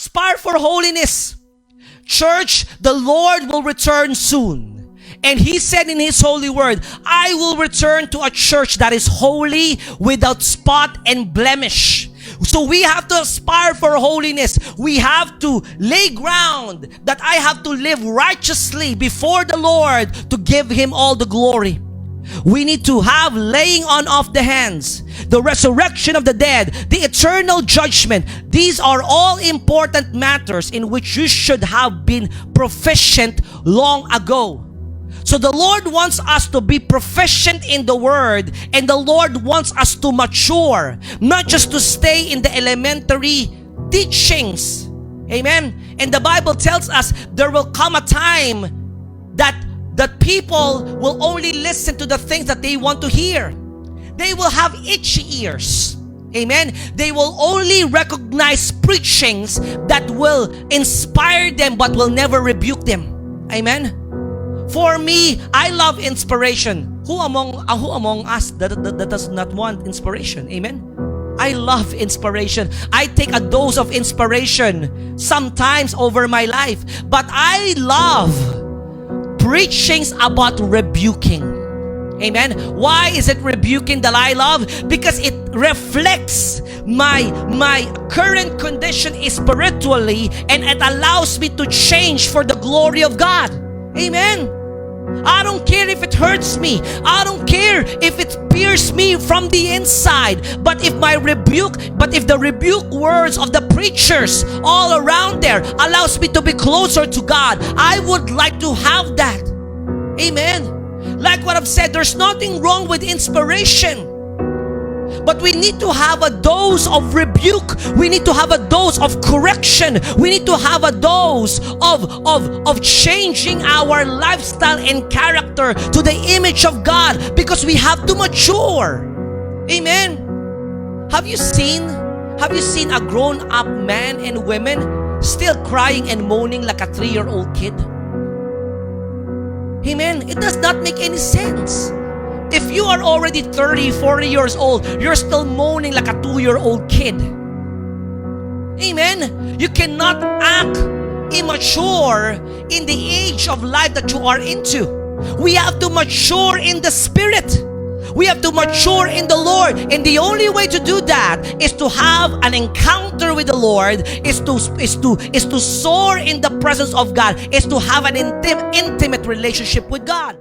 aspire for holiness. Church, the Lord will return soon. And He said in His holy word, I will return to a church that is holy, without spot and blemish. So we have to aspire for holiness. We have to lay ground that I have to live righteously before the Lord to give Him all the glory. We need to have laying on of the hands, the resurrection of the dead, the eternal judgment. These are all important matters in which you should have been proficient long ago. So the Lord wants us to be proficient in the Word, and the Lord wants us to mature, not just to stay in the elementary teachings. Amen? And the Bible tells us there will come a time that people will only listen to the things that they want to hear. They will have itchy ears. Amen? They will only recognize preachings that will inspire them but will never rebuke them. Amen? For me, I love inspiration. Who among us that does not want inspiration? Amen? I love inspiration. I take a dose of inspiration sometimes over my life. But I love preachings about rebuking. Amen? Why is it rebuking that I love? Because it reflects my current condition spiritually, and it allows me to change for the glory of God. Amen? I don't care if it hurts me. I don't care if it pierces me from the inside. But if the rebuke words of the preachers all around there allows me to be closer to God, I would like to have that. Amen. Like what I've said, there's nothing wrong with inspiration. But we need to have a dose of rebuke. We need to have a dose of correction. We need to have a dose of changing our lifestyle and character to the image of God, because we have to mature. Amen. Have you seen a grown-up man and women still crying and moaning like a 3-year-old kid? Amen. It does not make any sense. If you are already 30, 40 years old, you're still moaning like a 2-year-old kid. Amen? You cannot act immature in the age of life that you are into. We have to mature in the Spirit. We have to mature in the Lord. And the only way to do that is to have an encounter with the Lord, is to soar in the presence of God, is to have an intimate relationship with God.